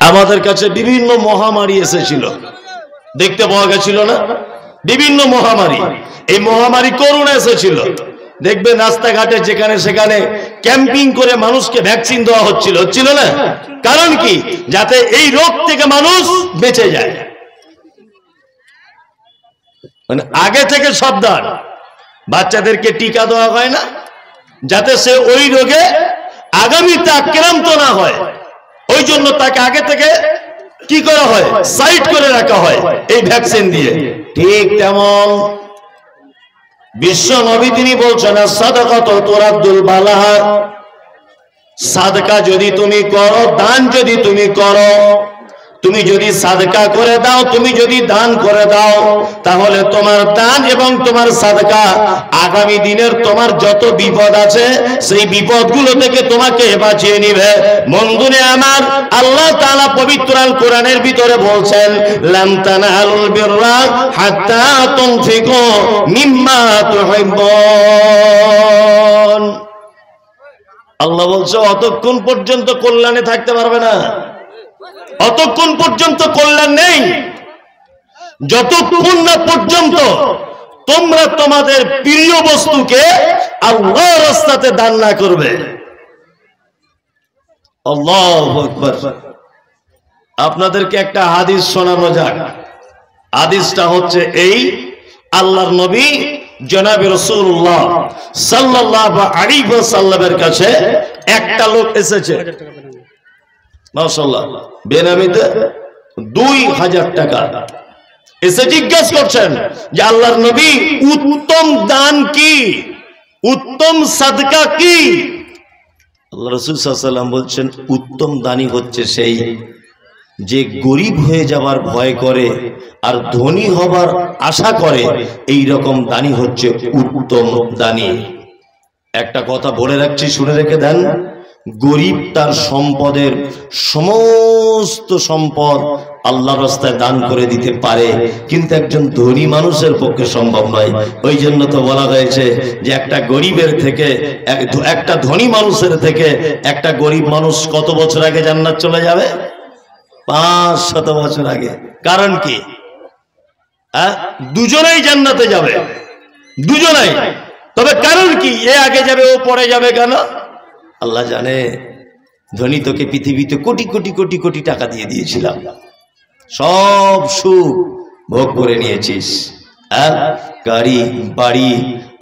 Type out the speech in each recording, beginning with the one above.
আমাদের কাছে বিভিন্ন মহামারী এসেছিল, দেখতে পাওয়া গেছিল না? বিভিন্ন মহামারী, এই মহামারী করোনা এসেছিল। দেখবে রাস্তাঘাটে যেখানে সেখানে ক্যাম্পিং করে মানুষকে ভ্যাকসিন দেওয়া হচ্ছিল না? কারণ কি? যাতে এই রোগ থেকে মানুষ বেঁচে যায়, মানে আগে থেকে সাবধান। বাচ্চাদেরকে টিকা দেওয়া হয় না যাতে সে ওই রোগে আগামীতে আক্রান্ত না হয়, ওই জন্য তাকে আগে থেকে কি করা হয়? সাইড করে রাখা হয় এই ভ্যাকসিন দিয়ে। ঠিক তেমন বিশ্ব নবী তিনি বলছেন, সাদাকাতু তুরাদ্দুল বালা, সাদকা যদি তুমি করো, দান যদি তুমি করো, তুমি যদি সাদকা করে দাও, তুমি যদি দান করে দাও, তাহলে তোমার দান এবং তোমার সাদকা আগামী দিনের তোমার যত বিপদ আছে সেই বিপদগুলো থেকে তোমাকে বাঁচিয়ে নিবে। বন্ধুরে আমার, আল্লাহ তাআলা পবিত্র আল কোরআনের ভিতরে বলছেন, লান তানালুল বিররা হাত্তা তুনফিকু মিম্মা তুহিব্বুন। আল্লাহ বলছে অতক্ষণ পর্যন্ত কল্যাণে থাকতে পারবে না, অতক্ষণ পর্যন্ত কল্যাণ নেই যতক্ষণ না পর্যন্ত তোমরা তোমাদের প্রিয় বস্তুকে আল্লাহর রাস্তাতে দান না করবে। আল্লাহু আকবার। আপনাদেরকে একটা হাদিস শোনানো যাক। হাদিসটা হচ্ছে এই, আল্লাহর নবী জনাবে রাসূলুল্লাহ সাল্লাল্লাহু আলাইহি ওয়াসাল্লামের কাছে একটা লোক এসেছে, মাশাআল্লাহ, বেনামিতে 2000 টাকা এসে জিজ্ঞাসা করছেন যে আল্লাহর নবী, উত্তম দান কি, উত্তম সাদকা কি? আল্লাহ রাসূল সাল্লাল্লাহু আলাইহি ওয়াসাল্লাম বলছেন, উত্তম দানই হচ্ছে সেই যে গরিব হয়ে যাবার ভয় করে আর ধনী হবার আশা করে, এই রকম দানই হচ্ছে উত্তম দানী। একটা কথা বলে রাখছি, শুনে রেখে দেন। গরিব তার সম্পদের সমস্ত সম্পদ আল্লাহর রাস্তায় দান করে দিতে পারে, কিন্তু একজন ধনী মানুষের পক্ষে সম্ভব নয়। ওই জন্য তো বলা হয়েছে যে একটা গরিবের থেকে, একটা ধনী মানুষের থেকে একটা গরিব মানুষ কত বছর আগে জান্নাত চলে যাবে? 500 বছর আগে। কারণ কি? দুজনেই জান্নাতে যাবে, দুজনেই। তবে কারণ কি? এ আগে যাবে, ও পরে যাবে কেন? আল্লাহ জানে। ধনী তোকে পৃথিবীতে কোটি কোটি কোটি কোটি টাকা দিয়ে দিয়েছিলাম, সব সুখ ভোগ করে নিয়েছিস, গাড়ি বাড়ি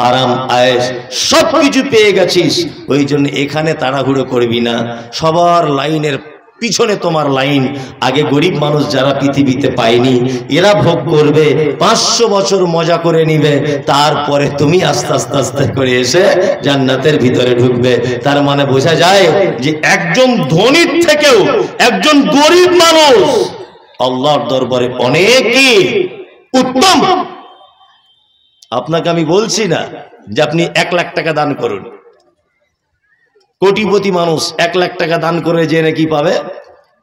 আরাম আয়েশ সবকিছু পেয়ে গেছিস। ওই জন্য এখানে তাড়াহুড়ো করবি না, সবার লাইনের পিছনে তোমার লাইন। আগে গরিব মানুষ যারা পৃথিবীতে পায়নি এরা ভোগ করবে, 500 বছর মজা করে নিবে, তারপরে তুমি আস্তে আস্তে আস্তে করে এসে জান্নাতের ভিতরে ঢুকবে। তার মানে বোঝা যায় যে একজন ধনীর থেকেও একজন গরিব মানুষ আল্লাহর দরবারে অনেকই উত্তম। আপনাকে আমি বলছি না যে আপনি 1 লাখ টাকা দান করুন। কোটিপতি মানুষ 1 লাখ টাকা দান করে যে নাকি পাবে,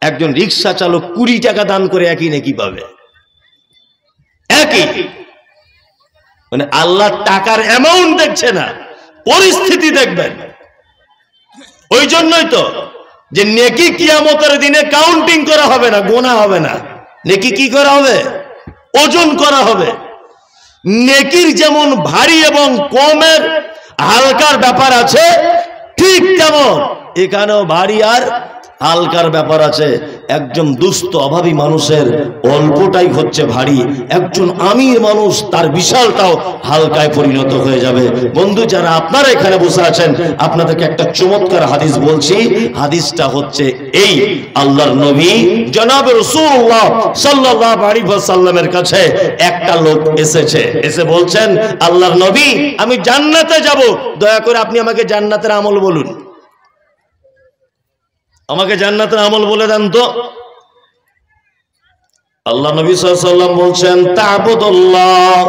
একজন রিক্সা চালক 20 টাকা দান করে একই নাকি পাবে, একই। মানে আল্লাহ টাকার অ্যামাউন্ট দেখছে না, পরিস্থিতি দেখবেন। ওই জন্যই তো যে নেকি কিয়ামতের দিনে কাউন্টিং করা হবে না, গোনা হবে না। নেকি কি করা হবে? ওজন করা হবে। নেকির যেমন ভারী এবং কমের হালকার ব্যাপার আছে, ঠিক তেমন এখানেও ভারী আর হালকার ব্যাপার আছে। একজন দুস্থ অভাবী মানুষের অল্পটাই হচ্ছে ভারী, একজন আমির মানুষ তার বিশালটাও হালকায় পরিণত হয়ে যাবে। বন্ধু যারা আপনারা এখানে বসে আছেন, আপনাদেরকে একটা চমৎকার হাদিস বলছি। হাদিসটা হচ্ছে এই, আল্লাহর নবী জনাব রাসূলুল্লাহ সাল্লাল্লাহু আলাইহি ওয়াসাল্লামের কাছে একটা লোক এসেছে, এসে বলছেন, আল্লাহর নবী আমি জান্নাতে যাব, দয়া করে আপনি আমাকে জান্নাতের আমল বলুন, আমাকে জান্নাতের আমল বলে দেন তো। আল্লাহ নবী সাল্লাল্লাহু আলাইহি ওয়াসাল্লাম বলছেন, তা'বুদুল্লাহ,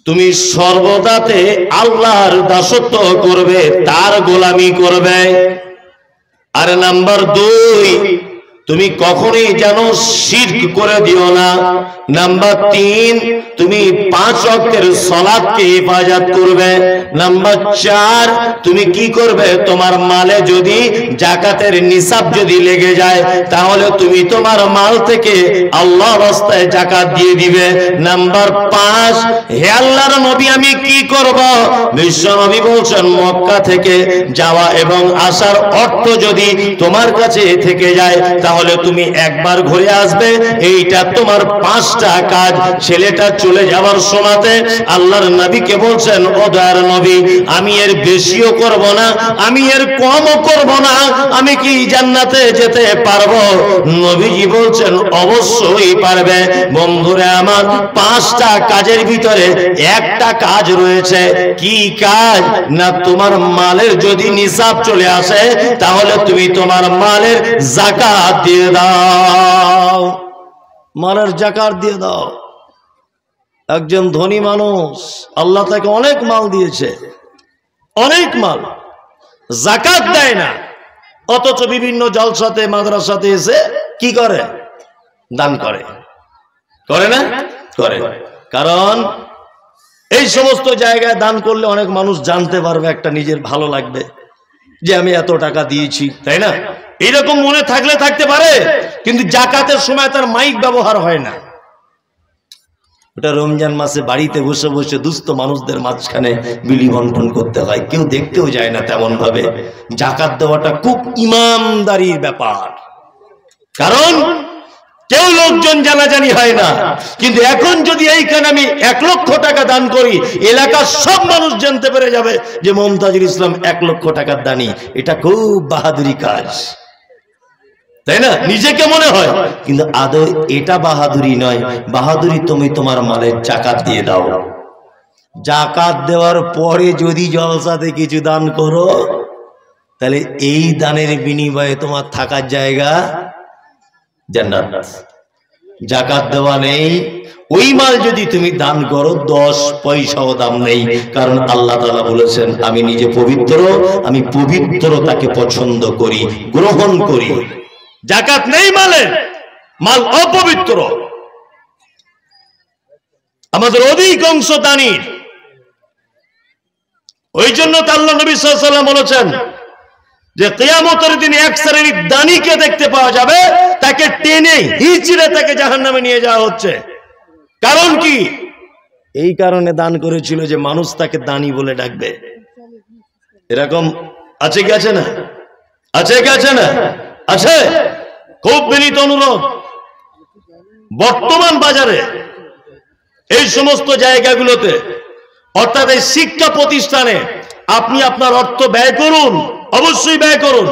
তুমি সর্বদাতে আল্লাহর দাসত্ব করবে, তার গোলামি করবে। আর নাম্বার 2, তুমি কখনোই যেন শিরক করে দিও না। নাম্বার 3, তুমি 5 ওয়াক্তের সালাতকে হেফাজত করবে। নাম্বার 4, তুমি কি করবে, তোমার মালে যদি যাকাতের নিসাব যদি লেগে যায় তাহলে তুমি তোমার মাল থেকে আল্লাহর রাস্তায় যাকাত দিয়ে দিবে। নাম্বার 5, হে আল্লাহর নবী আমি কি করব? বিশ্ব নবী বলছেন মক্কা থেকে যাওয়া এবং আসার অর্থ যদি তোমার কাছে থেকে যায় তাহলে তুমি একবার ঘুরে আসবে। এইটা তোমার 5টা কাজ। ছেলেটা চলে যাওয়ার সময়তে আল্লাহর নবীকে বলছেন ও দয়ার নবী আমি এর বেশিও করব না, আমি এর কমও করব না, আমি কি জান্নাতে যেতে পারবো? নবীজি বলছেন অবশ্যই পারবে। বন্ধুরা আমার, 5টা কাজের ভিতরে একটা কাজ রয়েছে। কি কাজ? না তোমার মালের যদি নিসাব চলে আসে তাহলে তুমি তোমার মালের যাকাত দিয়ে দাও। মালের যাকাত দিয়ে দাও। একজন ধনী মানুষ, আল্লাহ তাকে অনেক মাল দিয়েছে, অনেক মাল, যাকাত দেয় না, অথচ বিভিন্ন জলসাতে মাদ্রাসাতে এসে কি করে? দান করে। করে না? করে। কারণ এই সমস্ত জায়গায় দান করলে অনেক মানুষ জানতে পারবে, একটা নিজের ভালো লাগবে যে আমি এত টাকা দিয়েছি, তাই না? এইরকম মনে থাকলে থাকতে পারে, কিন্তু যাকাতের সময় তার মাইক ব্যবহার হয় না। ওটা রমজান মাসে বাড়িতে বসে বসে দুস্থ মানুষদের মাঝখানে বিলি বন্টন করতে হয়, কেউ দেখতেও যায় না তেমন ভাবে। যাকাত দেওয়াটা খুব ইমানদারির ব্যাপার, কারণ কেউ লোকজন জানাজানি হয় না। কিন্তু এখন যদি এইখানে আমি 1 লক্ষ টাকা দান করি, এলাকার সব মানুষ জানতে পেরে যাবে যে মমতাজুল ইসলাম 1 লক্ষ টাকার দানি। এটা খুব বাহাদুরি কাজ, তাই না? নিজেকে মনে হয়, কিন্তু আদৌ এটা বাহাদুরি নয়। বাহাদুরি তুমি তোমার মালের যাকাত দিয়ে দাও। যাকাত দেওয়ার পরে যদি জলসাতে কিছু দান করো তাহলে এই দানের বিনিময়ে তোমার থাকার জায়গা জান্নাত। যাকাত দেওয়া নেই, ওই মাল যদি তুমি দান করো 10 পয়সাও দাম নেই, কারণ আল্লাহ তাআলা বলেছেন আমি নিজে পবিত্র, আমি পবিত্রতাকে পছন্দ করি, গ্রহণ করি। যাকাত নেই মালে, মাল অপবিত্র। আমাদের অধিকাংশ দানির, ওই জন্য আল্লাহ নবী সাল্লাল্লাহু আলাইহি ওয়াসাল্লাম বলেছেন যে কিয়ামতের দিনে এক শ্রেণীর দানিকে দেখতে পাওয়া যাবে, তাকে টেনে হিচড়ে তাকে জাহান্নামে নিয়ে যাওয়া হচ্ছে। কারণ কি? এই কারণে দান করেছিল যে মানুষ তাকে দানি বলে ডাকবে। এরকম আছে কি আছে না? আছে কি আছে না? আছে। খুব বিনীত অনুরোধ, বর্তমান বাজারে এই সমস্ত জায়গাগুলোতে, অর্থাৎ এই শিক্ষা প্রতিষ্ঠানে আপনি আপনার অর্থ ব্যয় করুন, অবশ্যই ব্যয় করুন।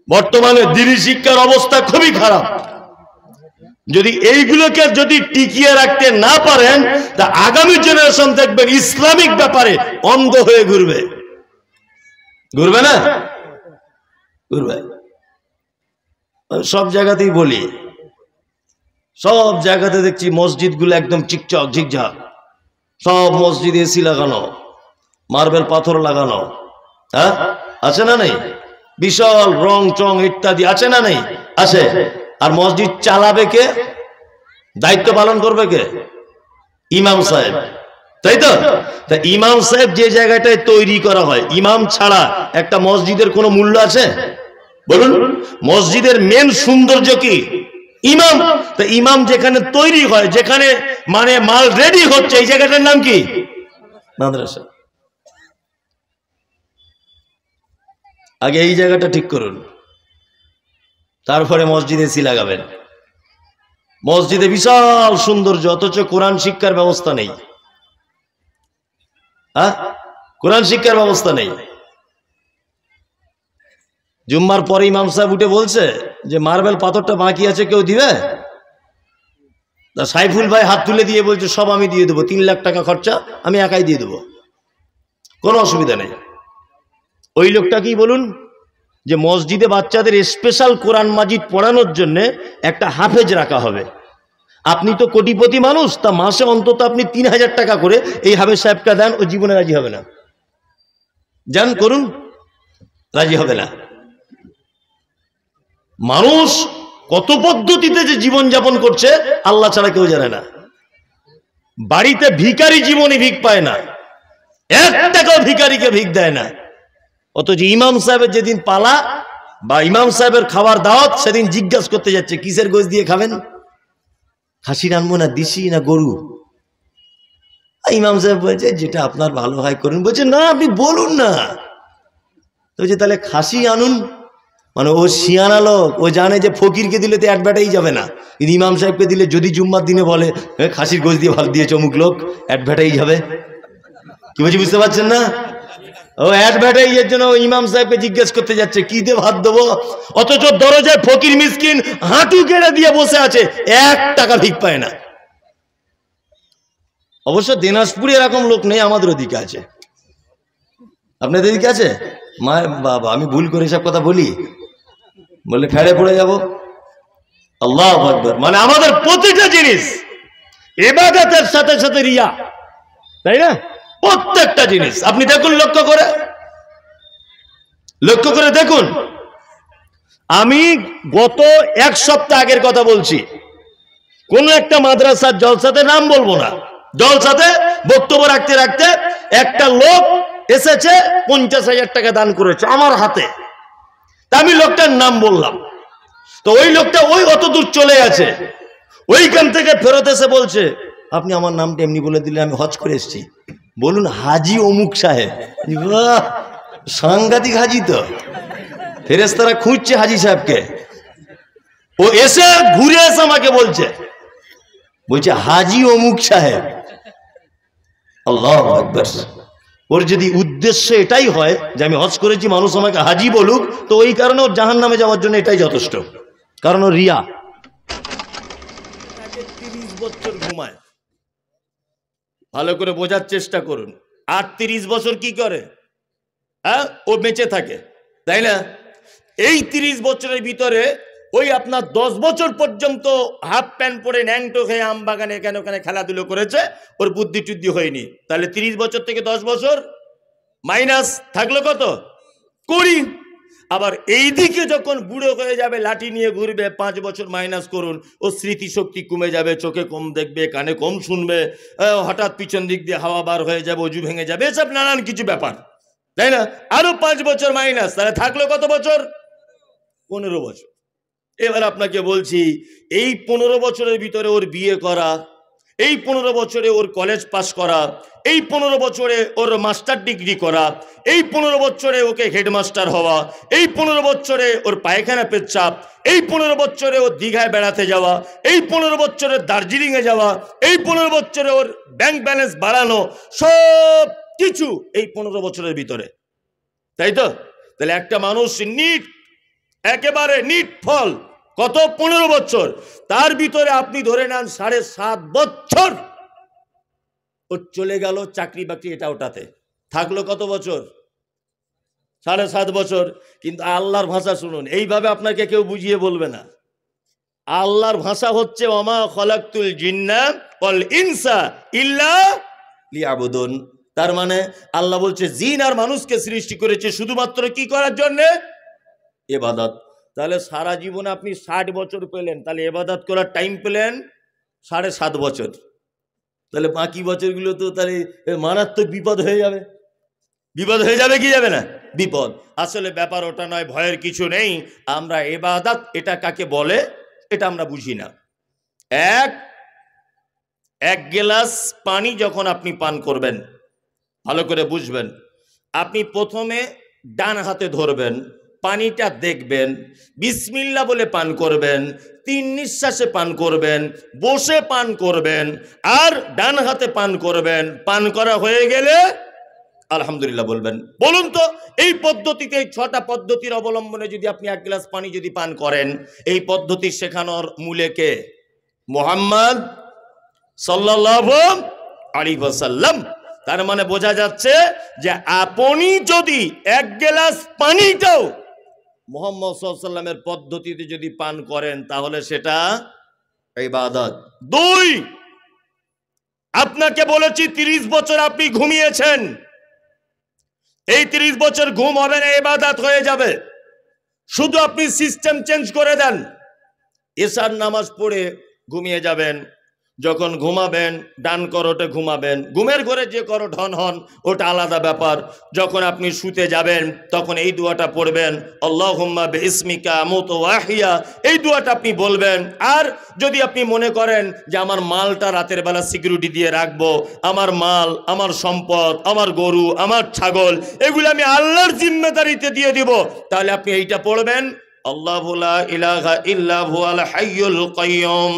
বর্তমানে দ্বীনি শিক্ষার অবস্থা খুবই খারাপ। যদি এইগুলোকে যদি টিকিয়ে রাখতে না পারেন তা আগামী জেনারেশন দেখবেন ইসলামিক ব্যাপারে অন্ধ হয়ে ঘুরবে। ঘুরবে না? ঘুরবে। সব জায়গাতেই বলি, সব জায়গাতে দেখছি মসজিদগুলো একদম চিকচক ঝিকঝাক, সব মসজিদে এসি লাগানো, মার্বেল পাথর লাগানো, হ্যাঁ আছে না নেই? বিশাল রং চং ইত্যাদি আছে না নেই? আছে। আর মসজিদ চালাবে কে? দায়িত্ব পালন করবে কে? ইমাম সাহেব, তাই তো? তা ইমাম সাহেব যে জায়গাটায় তৈরি করা হয়, ইমাম ছাড়া একটা মসজিদের কোনো মূল্য আছে? বলুন। মসজিদের মেন সৌন্দর্য কি? ইমাম। তা ইমাম যেখানে তৈরি হয়, যেখানে মানে মাল রেডি হচ্ছে, এই জায়গাটার নাম কি? মাদ্রাসা। আগে এই জায়গাটা ঠিক করুন, তারপরে মসজিদে এসি লাগাবেন। মসজিদে বিশাল সৌন্দর্য, অথচ কোরআন শিক্ষার ব্যবস্থা নেই। হ্যাঁ, কোরআন শিক্ষার ব্যবস্থা নেই। জুম্মার পরে ইমাম সাহেব উঠে বলছে যে মার্বেল পাথরটা বাকি আছে, কেউ দিবে? সাইফুল ভাই হাত তুলে দিয়ে বলছে সব আমি দিয়ে দেবো, 3 লাখ টাকা খরচা আমি একাই দিয়ে দেবো, কোনো অসুবিধা নেই। ওই লোকটা কি বলুন, যে মসজিদে বাচ্চাদের স্পেশাল কোরআন মাজিদ পড়ানোর জন্য একটা হাফেজ রাখা হবে। আপনি তো কোটিপতি মানুষ, তা মাসে অন্তত আপনি 3000 টাকা করে এই হাফেজ সাহেবকে দেন, ও জীবনে রাজি হবে না। যান করুন, রাজি হবে না। মানুষ কত পদ্ধতিতে যে জীবন যাপন করছে আল্লাহ ছাড়া কেউ জানে না। বাড়িতে ভিখারি জীবনে ভিক পায় না, 1 টাকাও ভিখারিকে ভিক দেয় না। অথচ ইমাম সাহেবের যেদিন পালা বা ইমাম সাহেবের খাবার দাওয়াত, সেদিন জিজ্ঞাসা করতে যাচ্ছে কিসের গোশ দিয়ে খাবেন, খাসি রানবো না দিশি না গরু। ইমাম সাহেব বলছে যেটা আপনার ভালো হয় করুন। বলছে না আপনি বলুন না। তো বলছে তাহলে খাসি আনুন। মানে ও শিয়ানা লোক, ও জানে যে ফকিরকে দিলে তো অ্যাডভার্টাইজ যাবে না, কিন্তু ইমাম সাহেবকে দিলে যদি জুম্মার দিনে বলে খাসির গোশ দিয়ে ভাত দিয়েছে অমুক লোক, অ্যাডভার্টাইজ হবে। কি বলছি বুঝতে পারছেন না? ও অ্যাডভার্টাইজের জন্য ইমাম সাহেবকে জিজ্ঞেস করতে যাচ্ছে কি দিয়ে ভাত দেবো, অথচ দরজায় ফকির মিসকিন হাঁটু কেড়ে দিয়ে বসে আছে, 1 টাকা ভিক পায় না। অবশ্য দিনাজপুরে এরকম লোক নেই, আমাদের ওদিকে আছে। আপনাদের দিকে আছে? মা বাবা আমি ভুল করে সব কথা বলি, বললে ফেড়ে পড়ে যাব। আল্লাহু আকবার। মানে আমাদের প্রতিটা জিনিস ইবাদতের সাথে সাথে রিয়া, তাই না? প্রত্যেকটা জিনিস আপনি দেখুন, লক্ষ্য করে দেখুন। আমি গত 1 সপ্তাহ আগের কথা বলছি, কোন একটা মাদ্রাসার জলসাতে, নাম বলবো না, জলসাতে বক্তব্য রাখতে রাখতে একটা লোক এসেছে 50,000 টাকা দান করেছে আমার হাতে। তা আমি লোকটার নাম বললাম, তো ওই লোকটা ওই অত দূর চলে গেছে, ওইখান থেকে ফেরত এসে বলছে আপনি আমার নামটা এমনি বলে দিলে, আমি হজ করে এসেছি। বলুন হাজি অমুক সাহেব। বাহ, সাংঘাতিক হাজি তো, ফেরেশতারা খুঁজছে হাজি সাহেবকে। ও এসে ঘুরে এসে আমাকে বলছে হাজি অমুক সাহেব। আল্লাহু আকবার। ওর যদি উদ্দেশ্য এটাই হয় যে আমি হজ করেছি মানুষ আমাকে হাজি বলুক, তো ওই কারণে ওর জাহান্নামে যাওয়ার জন্য এটাই যথেষ্ট, কারণ ও রিয়া। 30 বছর ঘুমায়, ভালো করে বোঝার চেষ্টা করুন। 30 বছর কি করে? হ্যাঁ, ও বেঁচে থাকে, তাই না? এই 30 বছরের ভিতরে ওই আপনার 10 বছর পর্যন্ত হাফ প্যান্ট পরে ন্যাংটো খেয়ে আম বাগানে এখানে ওখানে খেলাধুলো করেছে, ওর বুদ্ধি টুদ্ধি হয়নি। তাহলে 30 বছর থেকে 10 বছর মাইনাস থাকলো কত? 20। আবার এই দিকে যখন বুড়ো হয়ে যাবে, লাঠি নিয়ে ঘুরবে, 5 বছর মাইনাস করুন, ও স্মৃতিশক্তি কমে যাবে, চোখে কম দেখবে, কানে কম শুনবে, হঠাৎ পিছন দিক দিয়ে হাওয়া বার হয়ে যাবে, অজু ভেঙে যাবে, এসব নানান কিছু ব্যাপার, তাই না? আরো 5 বছর মাইনাস, তাহলে থাকলো কত বছর? 15 বছর। এবার আপনাকে বলছি, এই 15 বছরের ভিতরে ওর বিয়ে করা, এই 15 বছরে ওর কলেজ পাস করা, এই 15 বছরে ওর মাস্টার ডিগ্রি করা, এই 15 বছরে ওকে হেডমাস্টার হওয়া, এই 15 বছরে ওর পায়খানা পেচ্ছাপ, এই 15 বছরে ওর দীঘায় বেড়াতে যাওয়া, এই 15 বছরে দার্জিলিংয়ে যাওয়া, এই 15 বছরে ওর ব্যাংক ব্যালেন্স বাড়ানো, সব কিছু এই 15 বছরের ভিতরে, তাই তো? তাহলে একটা মানুষ নিট, একেবারে নিট ফল কত? 15 বছর। তার ভিতরে আপনি ধরে নেন 7.5 বছর ও চলে গেল চাকরি বাকরি এটা ওটাতে, থাকলো কত বছর? 7.5 বছর। কিন্তু আল্লাহর ভাষা শুনুন, এইভাবে আপনাকে কেউ বুঝিয়ে বলবে না। আল্লাহর ভাষা হচ্ছে ওমা খলাকতুল জিন্না ওয়াল ইনসা ইল্লা লিয়াবুদুন। তার মানে আল্লাহ বলছে জিন আর মানুষকে সৃষ্টি করেছে শুধুমাত্র কি করার জন্য? ইবাদত। তাহলে সারা জীবনে আপনি 60 বছর পেলেন, তাহলে ইবাদত করার টাইম পেলেন 7.5 বছর। তাহলে বাকি বছরগুলো তো তাহলে মারাত্মক বিপদ হয়ে যাবে। বিপদ হয়ে যাবে কি যাবে না? বিপদ। আসলে ব্যাপার ওটা নয়, ভয়ের কিছু নেই। আমরা ইবাদত এটা কাকে বলে এটা আমরা বুঝি না। এক গ্লাস পানি যখন আপনি পান করবেন, ভালো করে বুঝবেন, আপনি প্রথমে ডান হাতে ধরবেন, পানিটা দেখবেন, বিসমিল্লাহ বলে পান করবেন, 3 নিঃশ্বাসে পান করবেন, বসে পান করবেন, আর ডান হাতে পান করবেন। পান করা হয়ে গেলে আলহামদুলিল্লাহ বলবেন। বলুন তো, এই পদ্ধতিতে, এই 6টা পদ্ধতির অবলম্বনে যদি আপনি 1 গ্লাস পানি যদি পান করেন, এই পদ্ধতি শেখানোর মূলে কে? মুহাম্মদ সাল্লাল্লাহু আলাইহি ওয়াসাল্লাম। তার মানে বোঝা যাচ্ছে যে আপনি যদি 1 গ্লাস পানিটাও মুহাম্মদ সাল্লাল্লাহু আলাইহি ওয়াসাল্লামের পদ্ধতিতে যদি পান করেন, তাহলে সেটা ইবাদত। 2, আপনাকে বলেছি 30 বছর আপনি ঘুমিয়েছেন, এই 30 বছর ঘুম হবে না, ইবাদত হয়ে যাবে। শুধু আপনি সিস্টেম চেঞ্জ করে দেন, এশার নামাজ পড়ে ঘুমিয়ে যাবেন, যখন ঘুমাবেন ডান করোটে ঘুমাবেন, ঘুমের ঘরে যে করোট হন ওটা আলাদা ব্যাপার। যখন আপনি শুতে যাবেন তখন এই দোয়াটা পড়বেন, আল্লাহুম্মা বিইসমিকা আমুতু ওয়া আহইয়া, এই দোয়াটা আপনি বলবেন। আর যদি আপনি মনে করেন যে আমার মালটা রাতের বেলা সিকিউরিটি দিয়ে রাখবো, আমার মাল, আমার সম্পদ, আমার গরু, আমার ছাগল, এগুলো আমি আল্লাহর জিম্মেদারিতে দিয়ে দিব, তাহলে আপনি এইটা পড়বেন, আল্লাহু লা ইলাহা ইল্লা হুয়াল হাইয়ুল কাইয়্যুম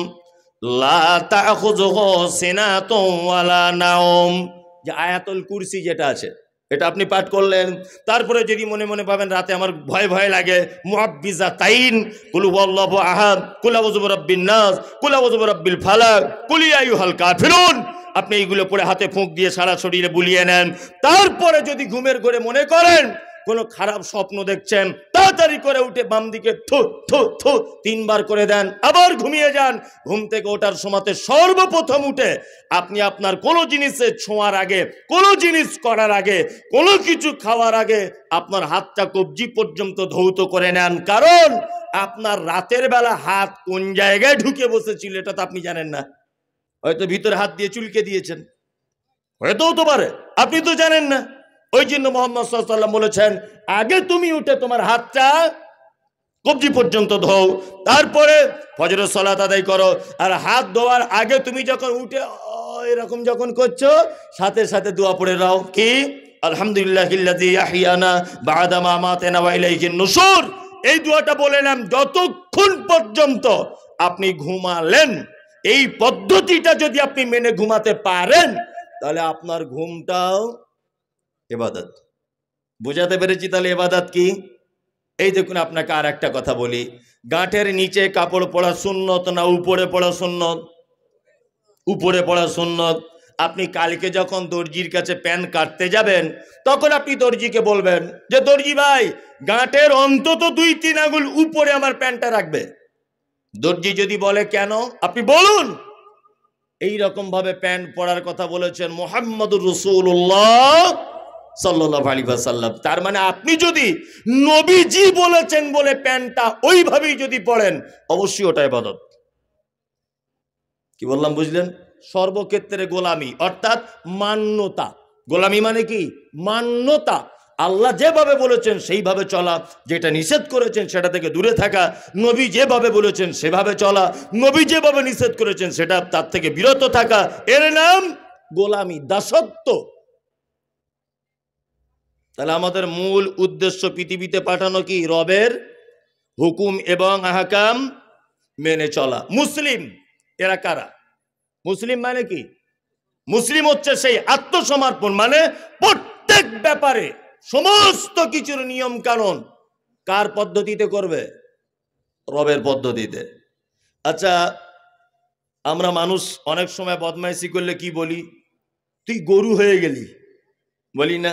লা তাখুযুহু সিনাতুন ওয়ালা নাওম। যে আয়াতুল কুরসি যেটা আছে এটা আপনি পাঠ করলেন। তারপরে যদি মনে মনে ভাবেন রাতে আমার ভয় ভয় লাগে, মুআব্বিজাতাইন, কুল হুয়াল্লাহু আহাদ, কুল আউযু বিরাব্বিন নাস, কুল আউযু বিরাব্বিল ফালাক, কুল ইয়া আইয়ুহাল কাফিরুন, আপনি এইগুলো পড়ে হাতে ফুঁক দিয়ে সারা শরীরে বুলিয়ে নেন। তারপরে যদি ঘুমের ঘরে মনে করেন কোনো খারাপ স্বপ্ন দেখছেন, তাড়াতাড়ি করে উঠে বাম দিকে থু থু থু 3 বার করে দেন, আবার ঘুমিয়ে যান। ঘুম থেকে ওঠার সময়তে সর্বপ্রথম উঠে আপনি আপনার কোনো জিনিসে ছোঁয়ার আগে, কোনো জিনিস করার আগে, কোনো কিছু খাওয়ার আগে আপনার হাতটা কবজি পর্যন্ত ধৌত করে নেন। কারণ আপনার রাতের বেলা হাত কোন জায়গায় ঢুকে বসেছিল এটা তো আপনি জানেন না। হয়তো ভিতরে হাত দিয়ে চুলকে দিয়েছেন, হয়তো হতে পারে, আপনি তো জানেন না। ওই জন্য মুহাম্মদ সাল্লাল্লাহু আলাইহি ওয়াসাল্লাম বলেছেন আগে তুমি উঠে তোমার হাতটা কবজি পর্যন্ত ধোও, তারপরে ফজরের সালাত আদায় করো। আর হাত ধোয়ার আগে তুমি যখন উঠে এরকম যখন করছো, সাথে সাথে দোয়া পড়ে নাও, কি আলহামদুলিল্লাহিল্লাযী ইয়াহইয়ানা বা'দা মা আমাতানা ওয়া ইলাইহিন নুশুর। এই দোয়াটা বলে নাম যতক্ষণ পর্যন্ত আপনি ঘুমালেন। এই পদ্ধতিটা যদি আপনি মেনে ঘুমাতে পারেন তাহলে আপনার ঘুমটাও ইবাদত। বুঝাতে পেরেছি তাহলে ইবাদত কি? এই দেখুন আপনাকে আর একটা কথা বলি, গাঁটের নিচে কাপড় পরা সুন্নত না উপরে পড়া সুন্নত? উপরে পড়া সুন্নত। আপনি কালকে যখন দর্জির কাছে প্যান্ট কাটতে যাবেন তখন আপনি দর্জিকে বলবেন যে দর্জি ভাই গাঁটের অন্তত 2-3 আঙ্গুল উপরে আমার প্যান্টটা রাখবে। দর্জি যদি বলে কেন, আপনি বলুন এই রকম ভাবে প্যান্ট পরার কথা বলেছেন মুহাম্মদুর রাসূলুল্লাহ সাল্লাল্লাহু আলাইহি ওয়াসাল্লাম। তার মানে আপনি যদি নবীজি বলেছেন বলে প্যান্টটা ওইভাবেই যদি পড়েন অবশ্যই ওটা ইবাদত। কি বললাম বুঝলেন? সর্বক্ষেত্রে গোলামি অর্থাৎ মান্যতা। গোলামি মানে কি? মান্যতা। আল্লাহ যেভাবে বলেছেন সেইভাবে চলা, যেটা নিষেধ করেছেন সেটা থেকে দূরে থাকা, নবী যেভাবে বলেছেন সেভাবে চলা, নবী যেভাবে নিষেধ করেছেন সেটা তার থেকে বিরত থাকা, এর নাম গোলামি, দাসত্ব। তাহলে আমাদের মূল উদ্দেশ্য পৃথিবীতে পাঠানো কি? রবের হুকুম এবং আহকাম মেনে চলা। মুসলিম এরা কারা? মুসলিম মানে কি? মুসলিম হচ্ছে সেই আত্মসমর্পণ, মানে প্রত্যেক ব্যাপারে সমস্ত কিছুর নিয়ম কানুন কার পদ্ধতিতে করবে? রবের পদ্ধতিতে। আচ্ছা, আমরা মানুষ অনেক সময় বদমাইশি করলে কি বলি? তুই গরু হয়ে গেলি, বলি না?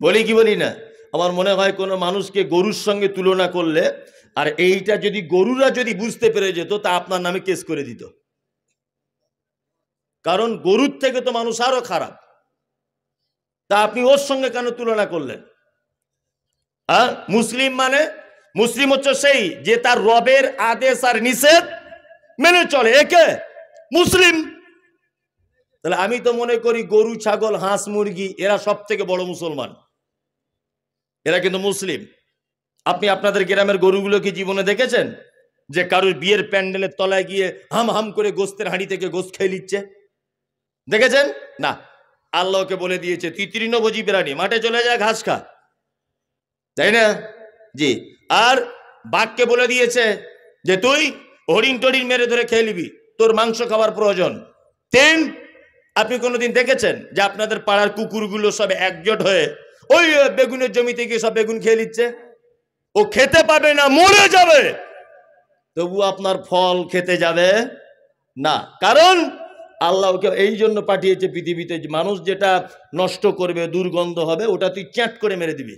বলি কি বলি না? আমার মনে হয় কোনো মানুষকে গরুর সঙ্গে তুলনা করলে, আর এইটা যদি গরুরা যদি বুঝতে পেরে যেত তা আপনার নামে কেস করে দিত। কারণ গরুর থেকে তো মানুষ আরো খারাপ, তা আপনি ওর সঙ্গে কেন তুলনা করলেন? আর মুসলিম মানে, মুসলিম হচ্ছে সেই যে তার রবের আদেশ আর নিষেধ মেনে চলে, একে মুসলিম। তাহলে আমি তো মনে করি গরু, ছাগল, হাঁস, মুরগি এরা সব থেকে বড় মুসলমান, এরা কিন্তু মুসলিম। আপনি আপনাদের গ্রামের গরুগুলোকে জীবনে দেখেছেন যে কারোর বিয়ের প্যান্ডেলের তলায় গিয়ে হাম হাম করে গোস্তের হাঁড়ি থেকে গোস্ত খেয়ে নিচ্ছে? দেখেছেন না? আল্লাহকে বলে দিয়েছে তুই তৃণভোজী প্রাণী, মাঠে চলে যায় ঘাস খা, তাই না? জি। আর বাঘকে বলে দিয়েছে যে তুই হরিণ টরিণ মেরে ধরে খেয়ে নিবি, তোর মাংস খাবার প্রয়োজন। আপনি কোনোদিন দেখেছেন যে আপনাদের পাড়ার কুকুরগুলো সব একজোট হয়ে ওই বেগুনের জমিতে গিয়ে সব বেগুন খেয়ে নিচ্ছে? ও খেতে পাবে না, মরে যাবে, তবু আপনার ফল খেতে যাবে না। কারণ আল্লাহ ওকে এই জন্য পাঠিয়েছে পৃথিবীতে, মানুষ যেটা নষ্ট করবে, দুর্গন্ধ হবে, ওটা তুই চ্যাট করে মেরে দিবি।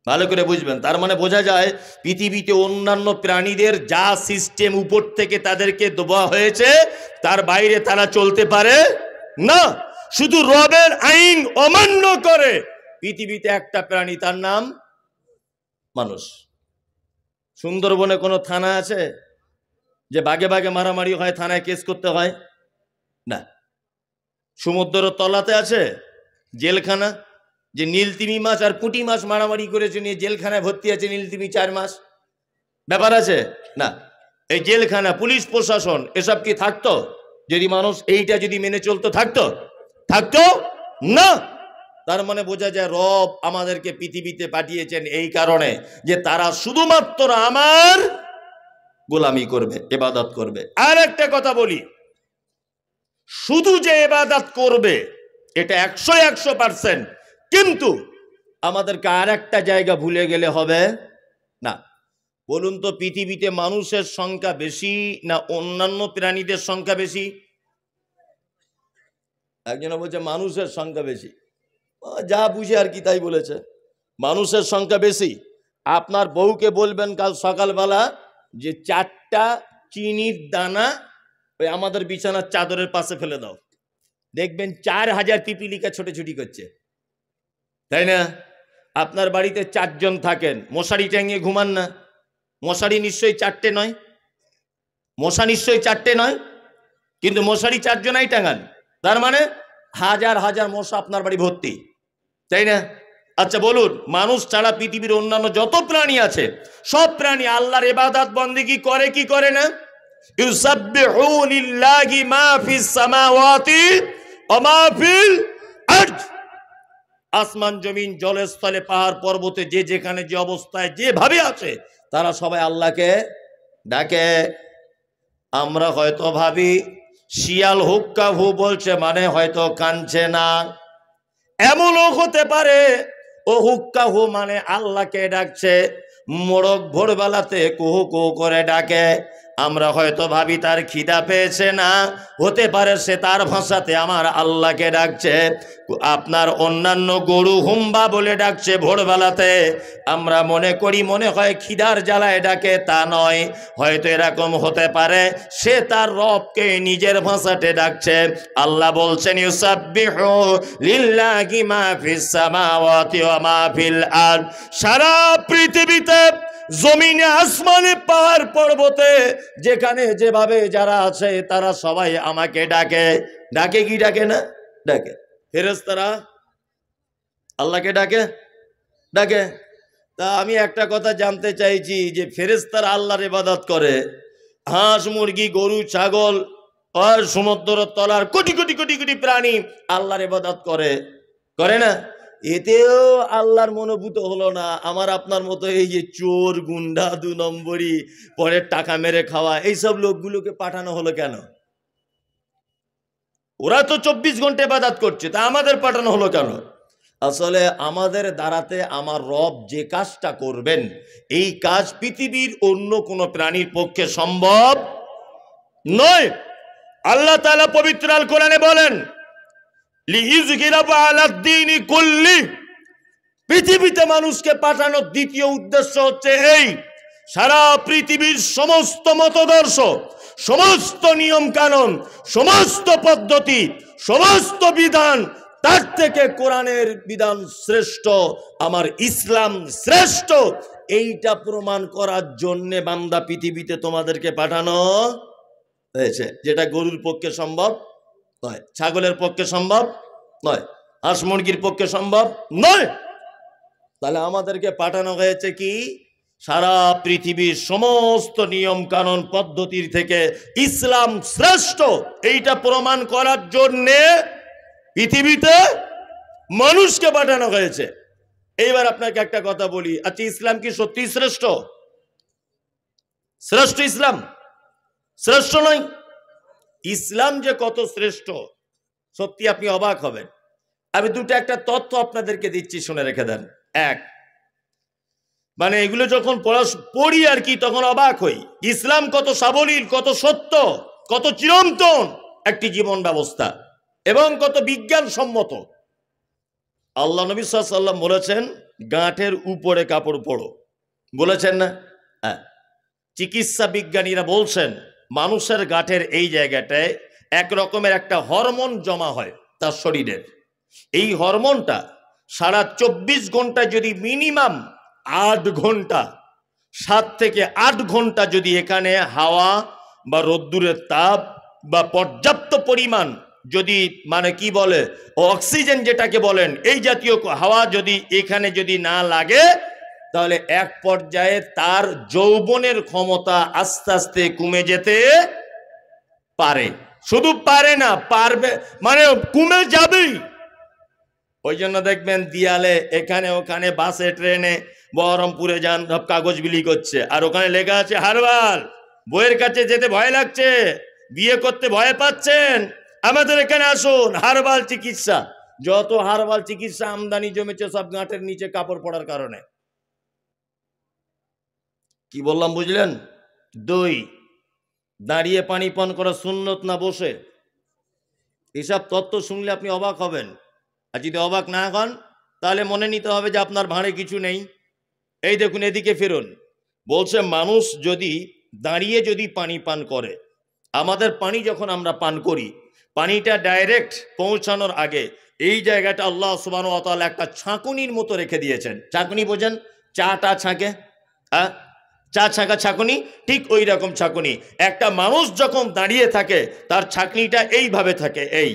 ভালো করে বুঝবেন। তার মানে বোঝা যায় পৃথিবীতে অন্যান্য প্রাণীদের যা সিস্টেম উপর থেকে তাদেরকে দেওয়া হয়েছে তার বাইরে তারা চলতে পারে না। শুধু রবের আইন অমান্য করে পৃথিবীতে একটা প্রাণী, তার নাম মানুষ। সুন্দরবনে কোনো থানা আছে যে বাগে বাগে মারামারি হয়, থানায় কেস করতে হয় না? সমুদ্রের তলাতে আছে জেলখানা, যে নীলতিমি মাছ আর পুঁটি মাছ মারামারি করেছে নিয়ে জেলখানায় ভর্তি আছে নীলতিমি 4 মাস? ব্যাপার আছে না? এই জেলখানা, পুলিশ প্রশাসন এসব কি থাকতো যদি মানুষ এইটা যদি মেনে চলতো? থাকতো না। তার মানে বোঝা যায় রব আমাদেরকে পৃথিবীতে পাঠিয়েছেন এই কারণে যে তারা শুধুমাত্র আমার গোলামি করবে, ইবাদত করবে। আর একটা কথা বলি, শুধু যে ইবাদত করবে এটা 100%, কিন্তু আমাদেরকে আর একটা জায়গা ভুলে গেলে হবে না। বলুন তো, পৃথিবীতে মানুষের সংখ্যা বেশি না অন্যান্য প্রাণীদের সংখ্যা বেশি? একজন বলছে মানুষের সংখ্যা বেশি, যা বুঝে আর কি তাই বলেছে, মানুষের সংখ্যা বেশি। আপনার বউকে বলবেন কাল সকালবেলা যে 4টা চিনির দানা ওই আমাদের বিছানার চাদরের পাশে ফেলে দাও, দেখবেন 4000 পিপিলিকা ছোটাছুটি করছে, তাই না? আপনার বাড়িতে 4 জন থাকেন, মশারি টাঙিয়ে ঘুমান না? মশারি নিশ্চয়ই 4টে নয়, মশা নিশ্চয়ই 4টে নয়, কিন্তু মশারি 4 জনাই টাঙান, তার মানে হাজার হাজার মশা আপনার বাড়ি ভর্তি, তাই না? আচ্ছা বলুন, মানুষ ছাড়া পৃথিবীর অন্যান্য যত প্রাণী আছে সব প্রাণী আল্লাহর ইবাদত বন্দেগী করে কি করে না? ইউসাব্বিহু লিল্লাহি মা ফিস সামাওয়াতি ওয়া মা ফিল আরদ। আসমান জমিন জলস্থলে পাহাড় পর্বতে যে যেখানে যে অবস্থায় যেভাবে আছে তারা সবাই আল্লাহকে ডাকে। আমরা হয়তো ভাবি শিয়াল হুক্কা হু বলছে মানে হয়তো কানছে না, এমনও হতে পারে ও হুক্কা হু মানে আল্লাহকে ডাকছে। মোরগ ভোরবেলাতে কুহু কুহু করে ডাকে, আমরা হয়তো ভাবি তার খিদা পেয়েছে না, হতে পারে সে তার ভাষাতে আমার আল্লাহকে ডাকছে। আপনার অন্যান্য গরু হুম্বা বলে ডাকছে ভোরবেলাতে, আমরা মনে করি মনে হয় খিদার জ্বালায় ডাকে, তা নয়। হয়তো এরকম হতে পারে সে তার রবকে নিজের ভাষাতে ডাকছে। আল্লাহ বলছেন ইউসাব্বিহু লিল্লাহি মা ফিস সামাওয়াতি ওয়া মা ফিল আরদ। সারা পৃথিবীতে জমিনে আসমানে পাহাড় পর্বতে যেখানে যেভাবে যারা আছে তারা সবাই আমাকে ডাকে। ডাকে কি ডাকে না? ডাকে। ফেরেশতারা আল্লাহকে ডাকে। তা আমি একটা কথা জানতে চাইছি যে ফেরেশতারা আল্লাহর ইবাদত করে, হাঁস মুরগি গরু ছাগল আর সমুদ্রের তলার কোটি কোটি কোটি কোটি প্রাণী আল্লাহর ইবাদত করে না? এতেও আল্লাহর মনোভূত হলো না। আমার আপনার মতো এই যে চোর গুন্ডা 2 নম্বরই পরে টাকা মেরে খাওয়া এইসব লোকগুলোকে পাঠানো হলো কেন? ওরা তো 24 ঘন্টা ইবাদত করছে, তা আমাদের পাঠানো হলো কেন? আসলে আমাদের দ্বারাতে আমার রব যে কাজটা করবেন এই কাজ পৃথিবীর অন্য কোনো প্রাণীর পক্ষে সম্ভব নয়। আল্লাহ তাআলা পবিত্র আল কোরআনে বলেন লিইযহিরাহু আলাদ দীনি কুল্লি, পৃথিবীতে মানুষকে পাঠানোর দ্বিতীয় উদ্দেশ্য হচ্ছে এই, সারা পৃথিবীর সমস্ত মতদর্শ, সমস্ত নিয়ম কানুন, সমস্ত পদ্ধতি, সমস্ত বিধান, তার থেকে কোরআনের বিধান শ্রেষ্ঠ, আমার ইসলাম শ্রেষ্ঠ, এইটা প্রমাণ করার জন্য বান্দা পৃথিবীতে তোমাদেরকে পাঠানো হয়েছে। যেটা গরুর পক্ষে সম্ভব নয়, ছাগলের পক্ষে সম্ভব নয়, হাঁস মুরগির পক্ষে সম্ভব নয়। তাহলে আমাদেরকে পাঠানো হয়েছে কি? সারা পৃথিবীর সমস্ত নিয়ম কানুন পদ্ধতির থেকে ইসলাম শ্রেষ্ঠ এইটা প্রমাণ করার জন্যে পৃথিবীতে মানুষকে পাঠানো হয়েছে। এইবার আপনাকে একটা কথা বলি, আচ্ছা ইসলাম কি সত্যি শ্রেষ্ঠ? ইসলাম শ্রেষ্ঠ নয়? ইসলাম যে কত শ্রেষ্ঠ সত্যি আপনি অবাক হবেন। আমি একটা তথ্য আপনাদেরকে দিচ্ছি, শুনে রেখে দেন। এক, মানে এগুলো যখন পড়ি আর কি তখন অবাক হই, ইসলাম কত সাবলীল, কত সত্য, কত চিরন্তন একটি জীবন ব্যবস্থা এবং কত বিজ্ঞানসম্মত। আল্লাহ নবী সাল্লাল্লাহু আলাইহি ওয়াসাল্লাম বলেছেন গাঁটের উপরে কাপড় পরো, বলেছেন না? হ্যাঁ, চিকিৎসা বিজ্ঞানীরা বলছেন মানুষের গাঁটের এই জায়গাটায় এক রকমের একটা হরমোন জমা হয় তার শরীরের। এই হরমোনটা সারা 24 ঘন্টা যদি মিনিমাম 8 ঘন্টা 7 থেকে 8 ঘন্টা যদি এখানে হাওয়া বা রোদ্দুরের তাপ বা পর্যাপ্ত পরিমাণ যদি মানে কি বলে অক্সিজেন যেটাকে বলেন এই জাতীয় হাওয়া যদি এখানে যদি না লাগে, তাহলে এক পর্যায়ে তার যৌবনের ক্ষমতা আস্তে আস্তে কমে যেতে পারে। শুধু পারে না, পারবে মানে কমে যাবেই। ওই জন্য দেখবেন দিয়ালে এখানে ওখানে বাসে ট্রেনে বহরমপুরে যান, সব কাগজ বিলি করছে, আর ওখানে লেখা আছে হারবাল। বইয়ের কাছে যেতে ভয় লাগছে, বিয়ে করতে ভয় পাচ্ছেন, আমাদের এখানে আসুন, হারবাল চিকিৎসা। যত হারবাল চিকিৎসা আমদানি জমেছে সব গাঁটের নিচে কাপড় পড়ার কারণে। কি বললাম বুঝলেন? 2, দাঁড়িয়ে পানি পান করা সুন্নত না বসে? এসব তত্ত্ব শুনলে আপনি অবাক হবেন, আর যদি অবাক না হন তাহলে মনে নিতে হবে যে আপনার ভাঁড়ে কিছু নেই। এই দেখুন, এদিকে ফিরুন। বলছে মানুষ যদি দাঁড়িয়ে যদি পানি পান করে, আমাদের পানি যখন আমরা পান করি, পানিটা ডাইরেক্ট পৌঁছানোর আগে এই জায়গাটা আল্লাহ সুবহানাহু ওয়া তাআলা একটা ছাঁকুনির মতো রেখে দিয়েছেন। ছাঁকুনি বোঝেন? চাটা ছাঁকে, চা ছাঁকা ছাঁকুনি, ঠিক ওই রকম ছাঁকুনি। একটা মানুষ যখন দাঁড়িয়ে থাকে তার ছাঁকনিটা এইভাবে থাকে, এই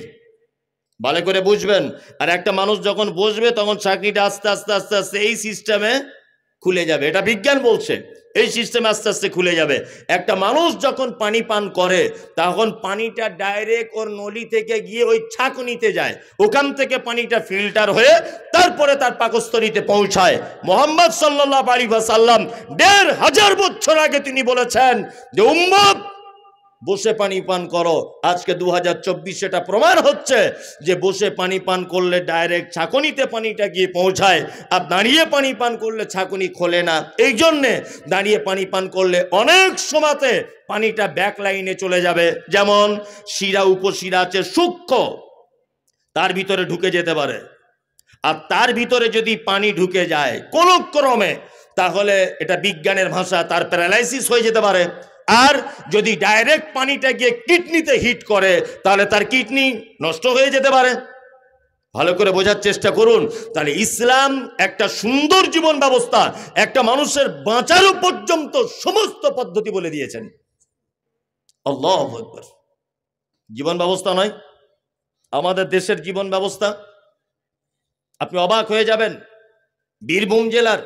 ভালো করে বুঝবেন। আর একটা মানুষ যখন বসবে তখন ছাঁকনিটা আস্তে আস্তে আস্তে আস্তে এই সিস্টেমে খুলে যাবে। এটা বিজ্ঞান বলছে, এই সিস্টেমে আস্তে আস্তে খুলে যাবে। একটা মানুষ যখন পানি পান করে তখন পানিটা ডাইরেক্ট ওর নলি থেকে গিয়ে ওই ছাঁকনিতে যায়, ওখান থেকে পানিটা ফিল্টার হয়ে তারপরে তার পাকস্থলীতে পৌঁছায়। মুহাম্মদ সাল্লাল্লাহু আলাইহি ওয়াসাল্লাম 1500 বছর আগে তিনি বলেছেন যে উম্মত বসে পানি পান করো। আজকে 2024 এটা প্রমাণ হচ্ছে যে বসে পানি পান করলে ডাইরেক্ট ছাঁকনিতে পানিটা গিয়ে পৌঁছায়, আর দাঁড়িয়ে পানি পান করলে ছাঁকনি খোলে না। এই জন্যে দাঁড়িয়ে পানি পান করলে অনেক সময়তে পানিটা ব্যাক লাইনে চলে যাবে। যেমন শিরা উপশিরা আছে সূক্ষ্ম, তার ভিতরে ঢুকে যেতে পারে, আর তার ভিতরে যদি পানি ঢুকে যায় কোনো ক্রমে, তাহলে এটা বিজ্ঞানের ভাষা তার প্যারালাইসিস হয়ে যেতে পারে। আর যদি ডাইরেক্ট পানিটা গিয়ে কিডনিতে হিট করে তাহলে তার কিডনি নষ্ট হয়ে যেতে পারে। ভালো করে বোঝার চেষ্টা করুন। তাহলে ইসলাম একটা সুন্দর জীবন ব্যবস্থা, একটা মানুষের বাঁচারও পর্যন্ত সমস্ত পদ্ধতি বলে দিয়েছেন। আল্লাহু আকবার। জীবন ব্যবস্থা নয়, আমাদের দেশের জীবন ব্যবস্থা আপনি অবাক হয়ে যাবেন। বীরভূম জেলার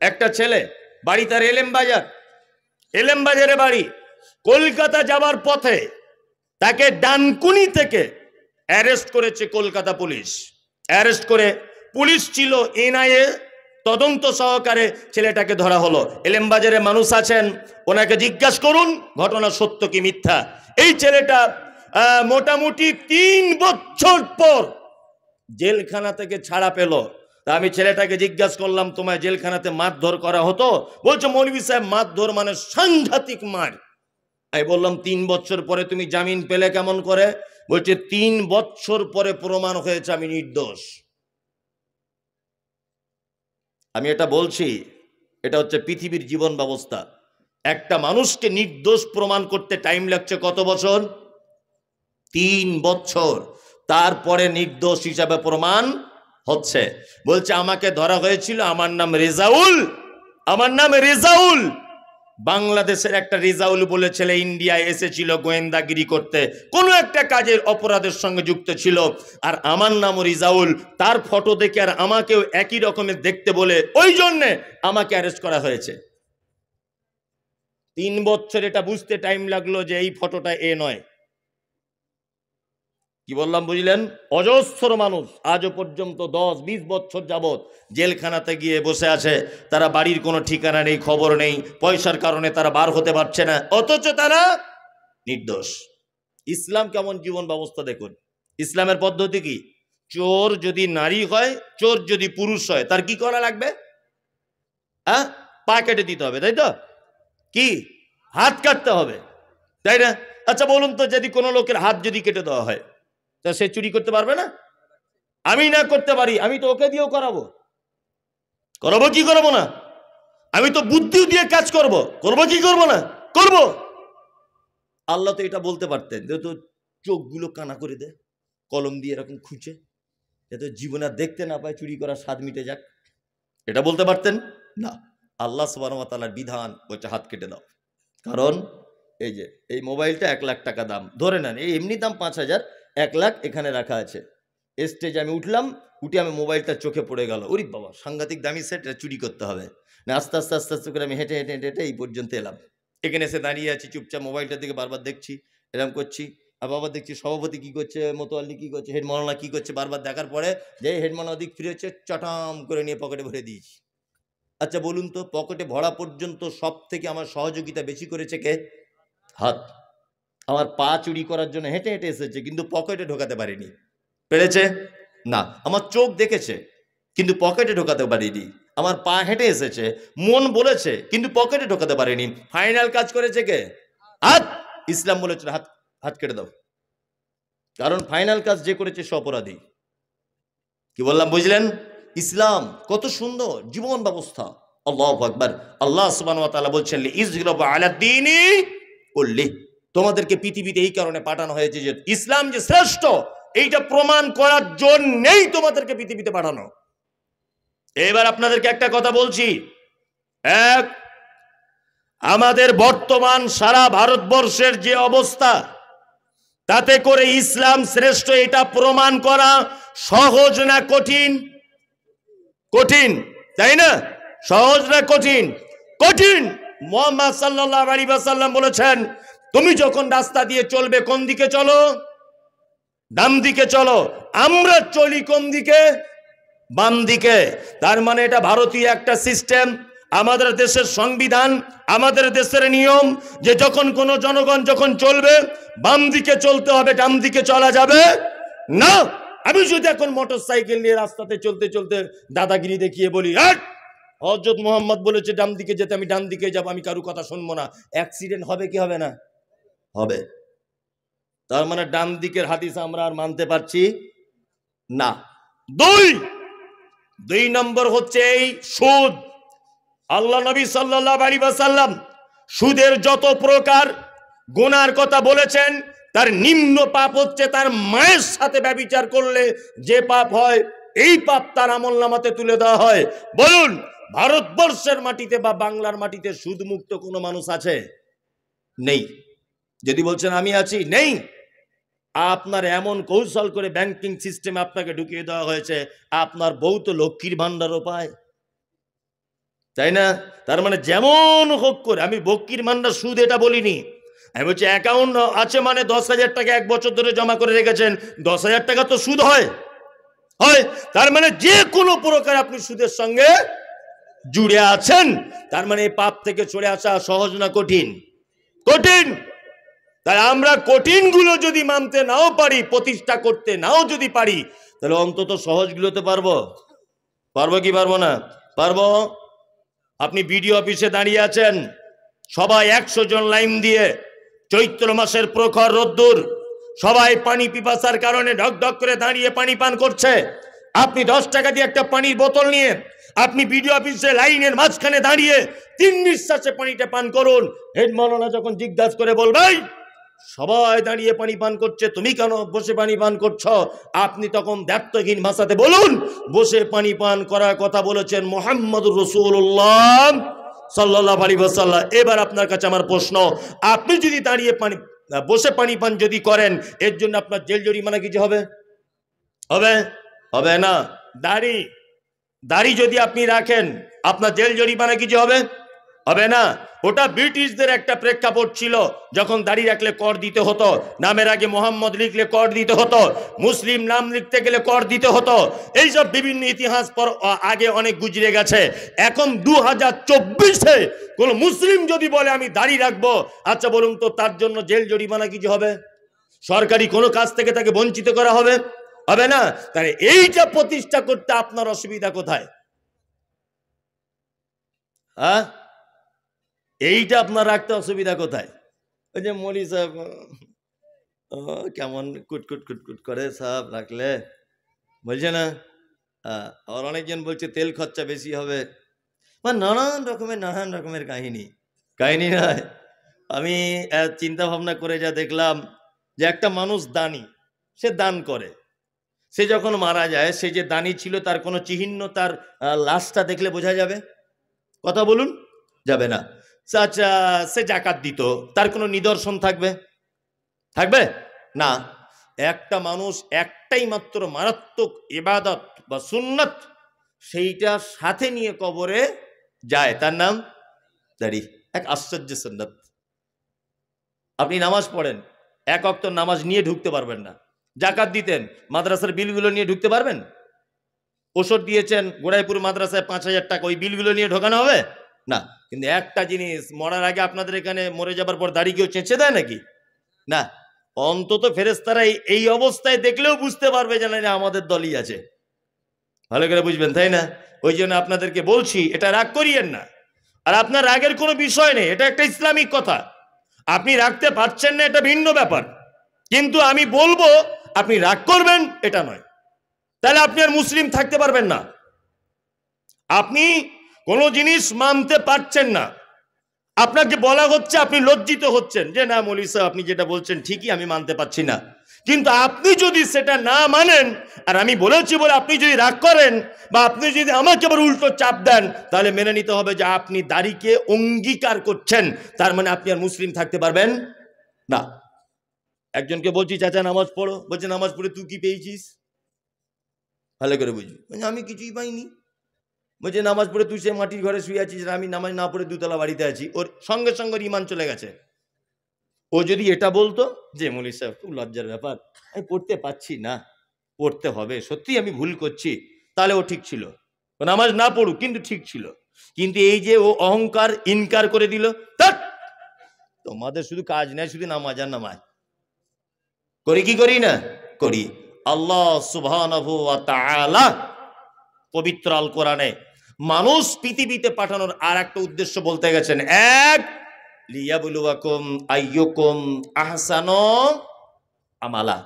একটা ছেলে, বাড়ি তার এলেম বাজারে বাড়ি, কলকাতা যাওয়ার পথে তাকে ডানকুনি থেকে অ্যারেস্ট করেছে কলকাতা পুলিশ। অ্যারেস্ট করে পুলিশ ছিল এনআইএ, তদন্ত সহকারে ছেলেটাকে ধরা হলো। এলেম বাজারে মানুষ আছেন, ওনাকে জিজ্ঞাসা করুন ঘটনা সত্য কি মিথ্যা। এই ছেলেটা মোটামুটি 3 বছর পর জেলখানা থেকে ছাড়া পেল। তা আমি ছেলেটাকে জিজ্ঞাসা করলাম, তোমায় জেলখানাতে মারধর করা হতো? বলছে মৌলভী সাহেব মারধর মানে সাংঘাতিক মার। আমি বললাম 3 বছর পরে তুমি জামিন পেলে কেমন করে? বলছে 3 বছর পরে প্রমাণ হয়েছে আমি নির্দোষ। আমি এটা বলছি, এটা হচ্ছে পৃথিবীর জীবন ব্যবস্থা। একটা মানুষকে নির্দোষ প্রমাণ করতে টাইম লাগছে কত বছর? 3 বছর। তারপরে নির্দোষ হিসাবে প্রমাণ হচ্ছে। বলছে আমাকে ধরা হয়েছিল, আমার নাম রেজাউল। বাংলাদেশের একটা রেজাউল বলে ছেলে ইন্ডিয়ায় এসেছিল গোয়েন্দাগিরি করতে, কোনো একটা কাজের অপরাধের সঙ্গে যুক্ত ছিল, আর আমার নামও রেজাউল। তার ফটো দেখে আর আমাকেও একই রকমের দেখতে বলে ওই জন্যে আমাকে অ্যারেস্ট করা হয়েছে। 3 বছর এটা বুঝতে টাইম লাগলো যে এই ফটোটা এ নয়। কি বললাম বুঝলেন? অজস্র মানুষ আজও পর্যন্ত 10-20 বছর যাবত জেলখানাতে গিয়ে বসে আছে, তারা বাড়ির কোনো ঠিকানা নেই, খবর নেই, পয়সার কারণে তারা বার হতে পারছে না, অথচ তারা নির্দোষ। ইসলাম কেমন জীবন ব্যবস্থা দেখুন। ইসলামের পদ্ধতি কি? চোর যদি নারী হয়, চোর যদি পুরুষ হয়, তার কি করা লাগবে? পা কেটে দিতে হবে, তাই তো? কি হাত কাটতে হবে, তাই না? আচ্ছা বলুন তো, যদি কোনো লোকের হাত যদি কেটে দেওয়া হয়, তা সে চুরি করতে পারবে না? আমি না করতে পারি, আমি তো ওকে দিয়েও করাবো কি করবো না? আমি তো বুদ্ধি দিয়ে কাজ করবো কি করবো না? করবো। আল্লাহ তো এটা বলতে পারতেন, যেহেতু চোখগুলো কানা করে দে কলম দিয়ে এরকম খুঁজে, যাতে জীবনে দেখতে না পায়, চুরি করার স্বাদ মিটে যাক। এটা বলতে পারতেন না। আল্লাহ সুবহানাহু ওয়া তাআলার বিধান বলছে হাত কেটে দাও। কারণ এই যে এই মোবাইলটা 1,00,000 টাকা দাম, ধরে নেন এই এমনি দাম 5,000, 1,00,000 এখানে রাখা আছে। স্টেজে আমি উঠলাম, উঠে আমি মোবাইলটা চোখে পড়ে গেল, ওরে বাবা সাংঘাতিক দামি সেট, এটা চুরি করতে হবে না। আস্তে আস্তে আস্তে আস্তে করে আমি হেঁটে হেঁটে হেঁটে হেঁটে এই পর্যন্ত এলাম। এখানে এসে দাঁড়িয়ে আছি চুপচাপ, মোবাইলটার দিকে বারবার দেখছি, এরকম করছি। আর বাবা দেখছি সভাপতি কী করছে, মোতোয়াল্লি কী করছে, হেড মাওলানা কী করছে, বারবার দেখার পরে যে হেড মাওলানা দিক ফিরে হচ্ছে, চটাম করে নিয়ে পকেটে ভরে দিয়েছি। আচ্ছা বলুন তো, পকেটে ভরা পর্যন্ত সব থেকে আমার সহযোগিতা বেশি করেছে কে? হাত। আমার পা চুরি করার জন্য হেঁটে হেঁটে এসেছে, কিন্তু পকেটে ঢোকাতে পারিনি। পেরেছে? না। আমার চোখ দেখেছে কিন্তু পকেটে ঢোকাতে পারিনি। আমার পা হেঁটে এসেছে, মন বলেছে কিন্তু পকেটে ঢোকাতে পারিনি। ফাইনাল কাজ করেছে কে? হাত। ইসলাম বলেছে হাত হাত কেটে দাও, কারণ ফাইনাল কাজ যে করেছে সে অপরাধী। কি বললাম বুঝলেন? ইসলাম কত সুন্দর জীবন ব্যবস্থা। আল্লাহু আকবার। আল্লাহ সুবহানাহু ওয়া তাআলা বলছেন লিইজহিরাহু আলা দ্বীনি কুল্লি, তোমাদেরকে পৃথিবীতে এই কারণে পাঠানো হয়েছে যে ইসলাম যে শ্রেষ্ঠ এইটা প্রমাণ করার জন্যই তোমাদেরকে পৃথিবীতে পাঠানো। এবার আপনাদেরকে একটা কথা বলছি, এক, আমাদের বর্তমান সারা ভারতবর্ষের যে অবস্থা, তাতে করে ইসলাম শ্রেষ্ঠ এটা প্রমাণ করা সহজ না কঠিন? কঠিন, তাই না? সহজ না কঠিন? কঠিন। মুহাম্মদ সাল্লাল্লাহু আলাইহি ওয়াসাল্লাম বলেছেন, তুমি যখন রাস্তা দিয়ে চলবে কোন দিকে চলো? ডান দিকে চলো। আমরা চলি কোন দিকে? বাম দিকে। তার মানে এটা ভারতীয় একটা সিস্টেম, আমাদের দেশের সংবিধান, আমাদের দেশের নিয়ম যে যখন কোনো জনগণ যখন চলবে বাম দিকে চলতে হবে, ডান দিকে চলা যাবে না। আমি যদি এখন মোটর সাইকেল নিয়ে রাস্তাতে চলতে চলতে দাদাগিরি দেখিয়ে বলি হযরত মুহাম্মদ বলেছে ডান দিকে যেতে, আমি ডান দিকে যাব, আমি কারো কথা শুনবো না, অ্যাক্সিডেন্ট হবে কি হবে না? হবে। তার মানে ডান দিকের হাদিস আমরা আর মানতে পারছি না। দুই নম্বর হচ্ছে এই সুদ। আল্লাহ নবী সাল্লাল্লাহু আলাইহি ওয়াসাল্লাম সুদের যত প্রকার গুনার কথা বলেছেন, তার নিম্ন পাপ হচ্ছে তার মায়ের সাথে ব্যভিচার করলে যে পাপ হয়, এই পাপ তার আমলনামাতে তুলে দেওয়া হয়। বলুন ভারতবর্ষের মাটিতে বা বাংলার মাটিতে সুদ মুক্ত কোনো মানুষ আছে? নেই। যদি বলছেন আমি আছি, নেই। আপনার এমন কৌশল করে ব্যাংকিং সিস্টেমে আপনাকে ঢুকিয়ে দেওয়া হয়েছে, আপনার বউ তো লক্ষ্মীর ভান্ডারও পায়, তাই না? তার মানে যেমন হোক করে, আমি লক্ষ্মীর ভান্ডার সুদ এটা বলিনি, আমি বলছি অ্যাকাউন্ট আছে মানে 10,000 টাকা 1 বছর ধরে জমা করে রেখেছেন, 10,000 টাকা তো সুদ হয়। তার মানে যে কোনো প্রকার আপনি সুদের সঙ্গে জুড়ে আছেন। তার মানে এই পাপ থেকে চলে আসা সহজ না কঠিন? কঠিন। তাই আমরা কঠিনগুলো যদি মানতে নাও পারি, প্রতিষ্ঠা করতে নাও যদি পারি, তাহলে অন্তত সহজগুলোতে পারবো। পারবো কি পারবো না? পারবো। আপনি বিডিও অফিসে দাঁড়িয়ে আছেন, সবাই 100 জন লাইন দিয়ে, চৈত্র মাসের প্রখর রোদ্দুর, সবাই পানি পিপাসার কারণে ঢক ঢক করে দাঁড়িয়ে পানি পান করছে। আপনি 10 টাকা দিয়ে একটা পানির বোতল নিয়ে আপনি বিডিও অফিসে লাইনের মাঝখানে দাঁড়িয়ে 3 নিঃশ্বাসে পানিটা পান করুন। হেড মাওলানা যখন জিজ্ঞাসা করে বলবেন সবাই দাঁড়িয়ে পানি পান করছে, তুমি কেন বসে পানি পান করছো, আপনি তখন দ্ব্যর্থহীন ভাষাতে বলুন বসে পানি পান করার কথা বলেছেন মুহাম্মদুর রাসূলুল্লাহ সাল্লাল্লাহু আলাইহি ওয়াসাল্লাম। এবার আপনার কাছে আমার প্রশ্ন, আপনি যদি দাঁড়িয়ে বসে পানি পান যদি করেন, এর জন্য আপনার জেল জরিমানা কিছু হবে? হবে? হবে না। দাড়ি যদি আপনি রাখেন, আপনার জেল জরিমানা কিছু হবে? হবে না। ওটা ব্রিটিশদের একটা প্রেক্ষাপট ছিল, যখন দাড়ি রাখলে কর দিতে হতো, নামের আগে মোহাম্মদ লিখলে কর দিতে হতো, মুসলিম নাম লিখতে গেলে কর দিতে হতো। এইসব বিভিন্ন ইতিহাস পর আগে অনেক গুজরে গেছে। এখন 2024-এ কোন মুসলিম যদি বলে আমি দাড়ি রাখবো, আচ্ছা বলুন তো তার জন্য জেল জরিমানা কিছু হবে? সরকারি কোনো কাজ থেকে তাকে বঞ্চিত করা হবে? হবে না। তাহলে এইটা প্রতিষ্ঠা করতে আপনার অসুবিধা কোথায়? এইটা আপনার রাখতে অসুবিধা কোথায়? ওই যে মৌলী সাহেব কেমন কুটকুট কুটকুট করে সাহেব রাখলে, বলছে না? আর অনেকজন বলছে তেল খরচা বেশি হবে, নানান রকমের কাহিনী নয়। আমি চিন্তা ভাবনা করে যা দেখলাম যে একটা মানুষ দানি, সে দান করে, সে যখন মারা যায়, সে যে দানি ছিল তার কোনো চিহ্ন তার লাশটা দেখলে বোঝা যাবে? কথা বলুন, যাবে না। আচ্ছা, সে জাকাত দিত, তার কোনো নিদর্শন থাকবে? থাকবে না। একটা মানুষ একটাই মাত্র মারাত্মক ইবাদত বা সুন্নাত, সেইটা সাথে নিয়ে কবরে যায়, তার নাম দাড়ি। এক আশ্চর্য সুন্নাত। আপনি নামাজ পড়েন, এক ওয়াক্ত নামাজ নিয়ে ঢুকতে পারবেন না। জাকাত দিতেন, মাদ্রাসার বিলগুলো নিয়ে ঢুকতে পারবেন? ওষুধ দিয়েছেন গোড়াইপুর মাদ্রাসায় 5,000 টাকা, ওই বিলগুলো নিয়ে ঢোকানো হবে না। কিন্তু একটা জিনিস, মরার আগে আপনাদের এখানে মরে যাবার পর দাড়ি কেউ চেঁচে দেয় নাকি? না। অন্তত ফেরেশতারা এই অবস্থায় দেখলেও বুঝতে পারবে যে না, আমাদের দলই আছে। ভালো করে বুঝবেন, তাই না? ওই জন্য আপনাদেরকে বলছি, এটা রাগ করিয়েন না। আর আপনার রাগের কোনো বিষয় নেই, এটা একটা ইসলামিক কথা। আপনি রাখতে পারছেন না, এটা ভিন্ন ব্যাপার। কিন্তু আমি বলবো আপনি রাগ করবেন এটা নয়, তাহলে আপনি আর মুসলিম থাকতে পারবেন না। আপনি কোনো জিনিস মানতে পারছেন না, আপনাকে বলা হচ্ছে, আপনি লজ্জিত হচ্ছেন যে না মৌলভী সাহেব আপনি যেটা বলছেন ঠিকই, আমি মানতে পারছি না। কিন্তু আপনি যদি সেটা না মানেন, আর আমি বলেছি বলে আপনি যদি রাগ করেন, বা আপনি যদি আমাকে আবার উল্টো চাপ দেন, তাহলে মেনে নিতে হবে যে আপনি দাড়িকে অঙ্গীকার করছেন, তার মানে আপনি আর মুসলিম থাকতে পারবেন না। একজনকে বলছি চাচা নামাজ পড়ো, বলছে নামাজ পড়ে তুই কি পেয়েছিস? ভালো করে বুঝবি, আমি কিছুই পাইনি। বলছে নামাজ পড়ে তুই সে মাটির ঘরে শুয়ে আছিস, আমি নামাজ না পড়ে 2তলা বাড়িতে আছি। ওর সঙ্গে সঙ্গে ইমান চলে গেছে। ও যদি এটা বলতো যে মৌলভী সাহেব খুব লজ্জার ব্যাপার, আমি পড়তে পাচ্ছি না, পড়তে হবে, সত্যি আমি ভুল করছি, তাহলে ও ঠিক ছিল। ও নামাজ না পড়ুক কিন্তু ঠিক ছিল। কিন্তু এই যে ও অহংকার ইনকার করে দিল, তোমাদের শুধু কাজ নেই, শুধু নামাজ আর নামাজ করি কি করি না করি। আল্লাহ সুবহানাহু ওয়া তাআলা পবিত্র আল কোরআনে মানুষ পৃথিবীতে পাঠানোর আর একটা উদ্দেশ্য বলতে গেছেন, এক লিয়াবলুয়াকুম আইয়ুকুম আহসানু আমালা।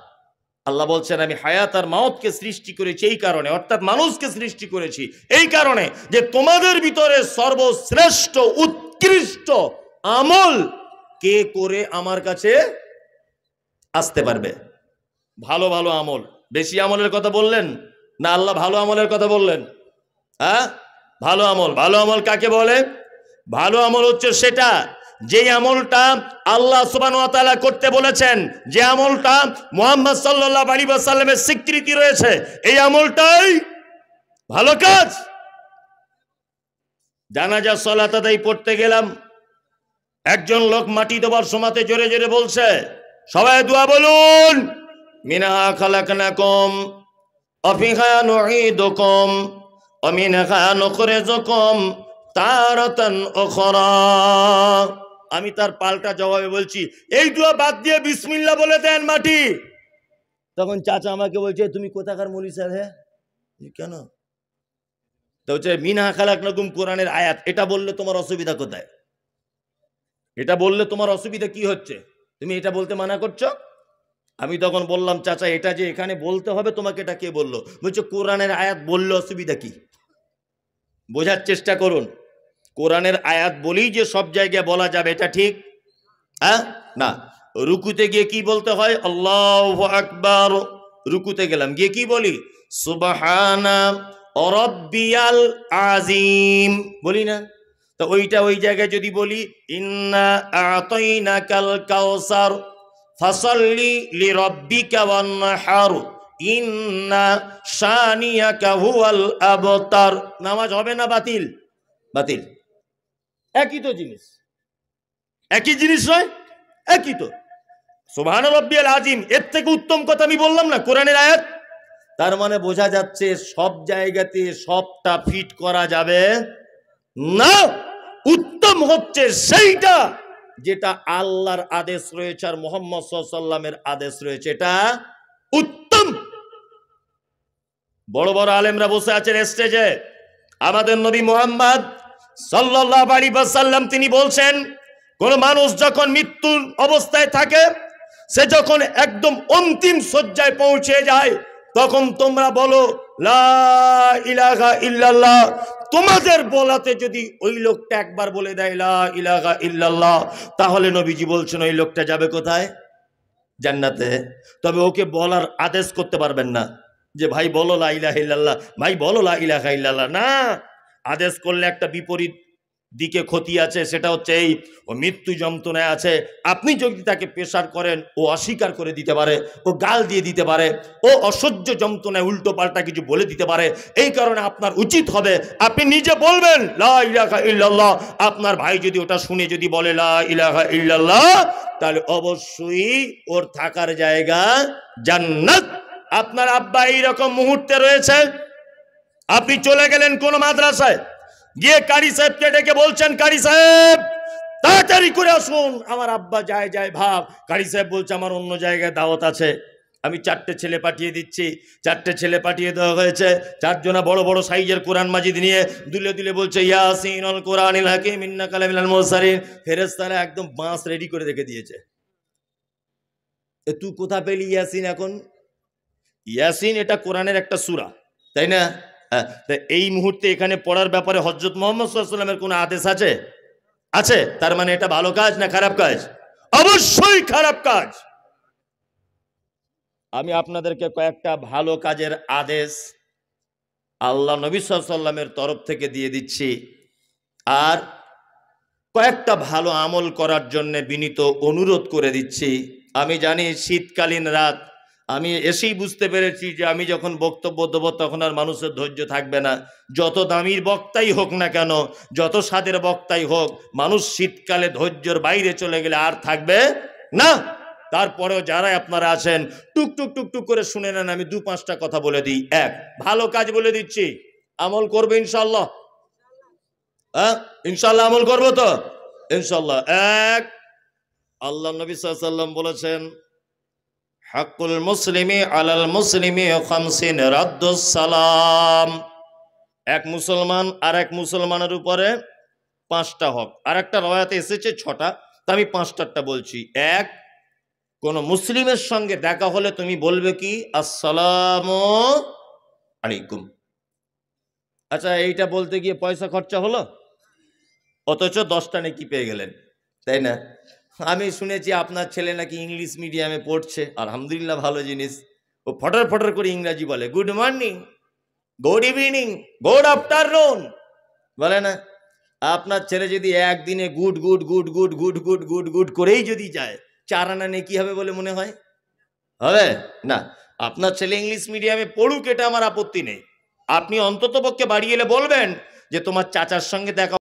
আল্লাহ বলছেন আমি হায়াত আর মাউতকে সৃষ্টি করেছি এই কারণে, অর্থাৎ মানুষকে সৃষ্টি করেছি এই কারণে যে তোমাদের ভিতরে সর্বশ্রেষ্ঠ উৎকৃষ্ট আমল কে করে আমার কাছে আসতে পারবে। ভালো ভালো আমল, বেশি আমলের কথা বললেন না, আল্লাহ ভালো আমলের কথা বললেন। হ্যাঁ, ভালো আমল। ভালো আমল কাকে বলে? ভালো আমল হচ্ছে সেটা যে আমলটা আল্লাহ সুবহানাহু ওয়া তাআলা করতে বলেছেন, যে আমলটা মুহাম্মদ সাল্লাল্লাহু আলাইহি ওয়াসাল্লামের স্বীকৃতি রয়েছে, এই আমলটাই ভালো কাজ। জানাজা সালাত আদায় পড়তে গেলাম, একজন লোক মাটি দেওয়ার সময়তে জোরে জোরে বলছে, সবাই দোয়া বলুন, মিনহা খালাকনাকুম ওয়া ফিহা নুঈদুকুম ওয়া মিনহা নুখরিজুকুম তারাতান উখরা। আমি তার পাল্টা জবাবে বলছি, এই দোয়া বাদ দিয়ে বিসমিল্লাহ বলে দেন মাটি। তখন চাচা আমাকে বলছে, তুমি কোথাকার মৌলভী সাহেব? হ্যাঁ, কেন? তো হচ্ছে মিনহা খালাকনাকুম কোরআনের আয়াত, এটা বললে তোমার অসুবিধা কোথায়? এটা বললে তোমার অসুবিধা কি হচ্ছে? তুমি এটা বলতে মানা করছো। আমি তখন বললাম, চাচা এটা যে এখানে বলতে হবে তোমাকে, এটা কে বললো? বলছে কোরআনের আয়াত বললে অসুবিধা কি? বোঝার চেষ্টা করুন, কোরআনের আয়াত বলেই যে সব জায়গায় বলা যাবে এটা ঠিক হ্যাঁ না। রুকুতে গিয়ে কি বলতে হয়? আল্লাহু আকবার। রুকুতে গেলাম, গিয়ে কি বলি? সুবহানা রাব্বিয়াল আযীম বলি না? তো ওইটা ওই জায়গায় যদি বলি ইন্না আ'তাইনাকাল কাউসার ফাসাল্লি লিরাব্বিকা ওয়ানহার ইন্না শানিয়াকা হুয়াল আবতার, নামাজ হবে না বাতিল? বাতিল। একই তো জিনিস, একই জিনিস নয়? একই তো। সুবহান রাব্বিয়াল আযীম, এর থেকে উত্তম কথা আমি বললাম না কোরআনের আয়াত। তার মানে বোঝা যাচ্ছে সব জায়গাতে সবটা ফিট করা যাবে না। উত্তম হচ্ছে সেইটা যেটা আল্লাহর আদেশ রয়েছে আর মুহাম্মদ সাল্লাল্লাহু আলাইহি ওয়াসাল্লামের আদেশ রয়েছে, এটা উত্তম। বড় বড় আলেমরা বসে আছেন স্টেজে, আমাদের নবী মুহাম্মদ সাল্লাল্লাহু আলাইহি ওয়াসাল্লাম তিনি বলছেন, কোন মানুষ যখন মৃত্যুর অবস্থায় থাকে, সে যখন একদম অন্তিম শয্যায় পৌঁছে যায়, তখন তোমরা বলো লা ইলাহা ইল্লাল্লাহ। তোমাদের বলাতে যদি ওই লোকটা একবার বলে দেয় লা ইলাহা ইল্লাল্লাহ, তাহলে নবীজি বলছেন ওই লোকটা যাবে কোথায়? জান্নাতে। তবে ওকে বলার আদেশ করতে পারবেন না যে ভাই বলো লা ইলাহা ইল্লাল্লাহ, ভাই বলো লা ইলাহা ইল্লাল্লাহ, না। আদেশ করলে একটা বিপরীত দিকে ক্ষতি আছে, সেটা হচ্ছে এই ও মৃত্যু যন্ত্রণায় আছে। আপনি যদি তাকে প্রেসার করেন, ও অস্বীকার করে দিতে পারে, ও গাল দিয়ে দিতে পারে, ও অসহ্য যন্ত্রণায় উল্টো পাল্টা কিছু বলে দিতে পারে। এই কারণে আপনার উচিত হবে আপনি নিজে বলবেন লা ইলাহা ইল্লাল্লাহ। আপনার ভাই যদি ওটা শুনে যদি বলে লা ইলাহা ইল্লাল্লাহ, তাহলে অবশ্যই ওর থাকার জায়গা জান্নাত। আপনার আব্বা এইরকম মুহূর্তে রয়েছে, আপনি চলে গেলেন কোন মাদ্রাসায়, গিয়ে কারি সাহেবকে ডেকে বলছেন, কারি সাহেব তাড়াতাড়ি করে আসুন, আমার আব্বা যায় ভাব। কারি সাহেব বলছে আমার অন্য জায়গায় দাওয়াত আছে, আমি 4টে ছেলে পাঠিয়ে দিচ্ছি। 4টে ছেলে পাঠিয়ে দেওয়া হয়েছে, 4জনা বড় বড় সাইজের কোরআন মাজিদ নিয়ে দুলে দুলে বলছে ইয়াসিনুল কোরআনিল হাকিম ইন্নাকা লামিনাল মুরসালিন। ফেরেশতারা একদম বাঁশ রেডি করে রেখে দিয়েছে। তুই কোথা পেলি ইয়াসিন? এখন ইয়াসিন এটা কোরআনের একটা সূরা, তাই না? এই মুহূর্তে এখানে পড়ার ব্যাপারে হযরত মুহাম্মদ সাল্লাল্লাহু আলাইহি ওয়াসাল্লামের কোনো আদেশ আছে? আছে। তার মানে এটা ভালো কাজ না খারাপ কাজ? অবশ্যই খারাপ কাজ। আমি আপনাদেরকে কয়েকটা ভালো কাজের আদেশ আল্লাহ নবী সাল্লাল্লাহু আলাইহি ওয়াসাল্লামের তরফ থেকে দিয়ে দিচ্ছি, আর কয়েকটা ভালো আমল করার জন্য বিনীত অনুরোধ করে দিচ্ছি। আমি জানি শীতকালীন রাত, আমি এসেই বুঝতে পেরেছি যে আমি যখন বক্তব্য দেবো তখন আর মানুষের ধৈর্য থাকবে না। যত দামির বক্তাই হোক না কেন, যত স্বাদের বক্তাই হোক, মানুষ শীতকালে ধৈর্যের বাইরে চলে গেলে আর থাকবে না। তারপরেও যারা আপনারা আছেন টুক টুক টুক টুক করে শুনে নেন, আমি 2-5টা কথা বলে দিই। এক, ভালো কাজ বলে দিচ্ছি, আমল করবে ইনশাআল্লাহ? হ্যাঁ ইনশাআল্লাহ আমল করবো তো ইনশাআল্লাহ। এক, আল্লাহ নবী সাল্লাল্লাহু আলাইহি ওয়াসাল্লাম বলেছেন হাক্কুল মুসলিমি আলাল মুসলিমি খামসিন রাদ্দুস সালাম। এক মুসলমান আর এক মুসলমানের উপরে 5টা হক। আর একটা রওয়ায়াতে এসেছে 6টা, তা আমি 5টারটা বলছি। এক, কোন মুসলিমের সঙ্গে দেখা হলে তুমি বলবে কি আসসালামু আলাইকুম। আচ্ছা, এইটা বলতে গিয়ে পয়সা খরচা হলো, অথচ 10টা নেকি পেয়ে গেলেন, তাই না? আমি শুনেছি আপনার ছেলে নাকি ইংলিশ মিডিয়ামে পড়ছে, আলহামদুলিল্লাহ ভালো জিনিস। ও ফটার ফটার করে ইংরাজি বলে, good morning, good evening, good afternoon বলে না? আপনার ছেলে যদি একদিনে good good good good good good good good করেই যদি যায়, 4 আনা নেকি হবে বলে মনে হয়? হবে না। আপনার ছেলে ইংলিশ মিডিয়ামে পড়ুক, এটা আমার আপত্তি নেই। আপনি অন্তত পক্ষে বাড়ি এলে বলবেন যে তোমার চাচার সঙ্গে দেখা